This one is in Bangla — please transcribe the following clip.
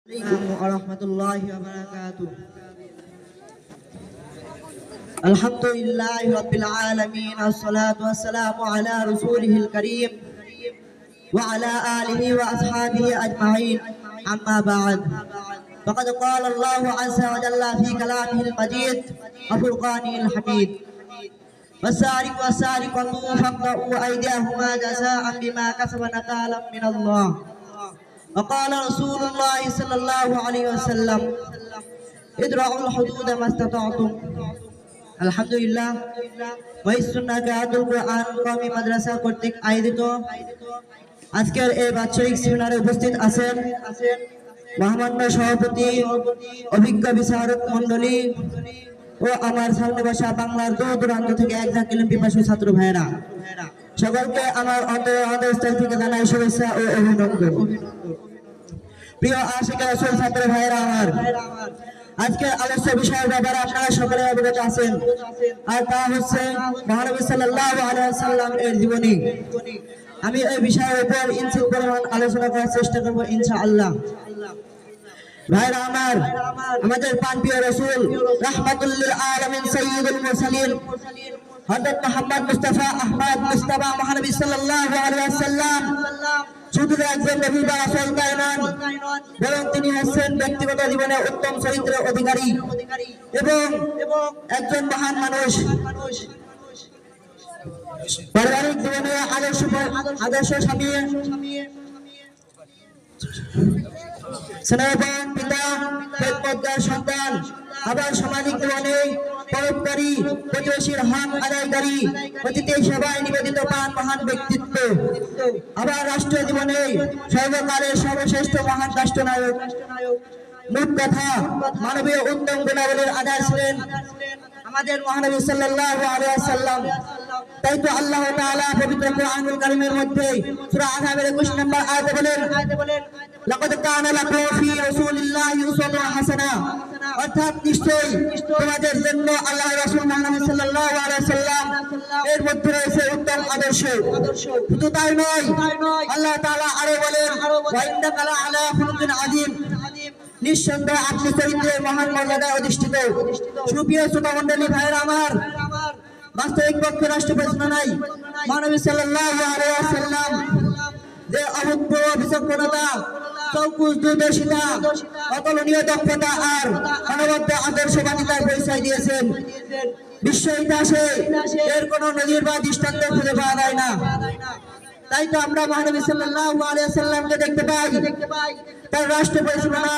عليكم ورحمة الله وبركاته. الحمد لله رب العالمين والصلاة والسلام على رسوله الكريم وعلى آله وأصحابه أجمعين. أما بعد، فقد قال الله عز وجل في كلامه المجيد وفرقانه الحميد: والسارق والسارقة فاقطعوا أيديهما جزاء بما كسبا نكالا من الله. وقال رسول الله صلى الله عليه وسلم: ادرعوا الحدود ما استطعتم. আলহামদুলিল্লাহ, মহিসুন্নাহ কিরাতুল কুরআন কওমি মাদ্রাসা কর্তৃক আয়োজিত আজকের এই বাৎসরিক সেমিনারে উপস্থিত আছেন মহামান্য সভাপতি, অভিজ্ঞ বিচারক মণ্ডলী ও আমার সামনে বসা বাংলার দূর দূরান্ত থেকে একজন কিলম পিপাসু ছাত্র ভাইয়েরা, সকলকে আমার অন্তরস্থল থেকে জানাই শুভেচ্ছা ও অভিনন্দন। প্রিয় আশিক রাসূল ছাত্র ভাইয়েরা, আমার আজকের আলোচ্য বিষয়ের ব্যাপারে আপনারা সকলে অবগত আছেন, আর তা হচ্ছে মহানবী সাল্লাল্লাহু আলাইহি ওয়াসাল্লাম এর জীবনী। আমি এই বিষয়ের উপর ইনসিল পরিমাণ আলোচনা করার চেষ্টা করব ইনশাআল্লাহ। ভাইরা আমার, আমাদের প্রাণপ্রিয় রাসূল রাহমাতুল লিল আলামিন সাইয়্যিদুল মুরসালিন হযরত মুহাম্মদ মুস্তাফা আহমদ মুস্তাফা মহানবী সাল্লাল্লাহু আলাইহি ওয়াসাল্লাম শুধু একজন নবী বা রাসূল নন, বরং তিনি হচ্ছেন ব্যক্তিগত জীবনে উত্তম চরিত্রের অধিকারী এবং একজন মহান মানুষ। পারিবারিক জীবনে আদর্শ স্বামী, স্নেহবান পিতা, খেদমতগার সন্তান, আবার সামাজিক জীবনে পরোপকারী, প্রতিবেশীর হক আদায়কারী, অতিথি সেবায় নিবেদিত প্রাণ মহান ব্যক্তিত্ব, আবার রাষ্ট্রীয় জীবনে সর্বকালের সর্বশ্রেষ্ঠ মহান রাষ্ট্রনায়ক। মোট কথা, মানবীয় উত্তম গুণাবলীর আধার ছিলেন আমাদের মহানবী সাল্লাল্লাহু আলাইহি ওয়াসাল্লাম। তাই তো আল্লাহ তাআলা পবিত্র কোরআনুল কারীমের মধ্যে সূরা আনআমের 21 নম্বর আয়াতে বলেন, লাকাদ কানা লাকুম ফি রাসূলিল্লাহি উসওয়াতুন হাসানাহ, অর্থাৎ নিশ্চয়ই তোমাদের জন্য আল্লাহর রাসূল মুহাম্মদ সাল্লাল্লাহু আলাইহি ওয়াসাল্লাম এর মধ্যে রয়েছে উত্তম আদর্শ। শুধু তাই নয়, আল্লাহ তাআলা আরো বলেন, ওয়া ইন্নাকা লাআলা খুলুকিন আযীম, নিঃসন্দেহে আপনি চরিত্রের মহান মর্যাদায় অধিষ্ঠিত। সুপ্রিয় শ্রোতা মণ্ডলী, ভাইয়েরা আমার, বাস্তবিক পক্ষে রাষ্ট্রপ্রধান নাই মহানবী সাল্লাল্লাহু আলাইহি ওয়াসাল্লাম যে অভূতপূর্ব বিচক্ষণতা, চৌকুশ দূরদর্শিতা, অতুলনীয় দক্ষতা আর অনবদ্য আদর্শবাদিতার পরিচয় দিয়েছেন, বিশ্ব ইতিহাসে এর কোনো নজির বা দৃষ্টান্ত খুঁজে পাওয়া যায় না। তাই তো আমরা মহানবী সাল্লাল্লাহু আলাইহি ওয়াসাল্লামকে দেখতে পাই তার রাষ্ট্র পরিচালনা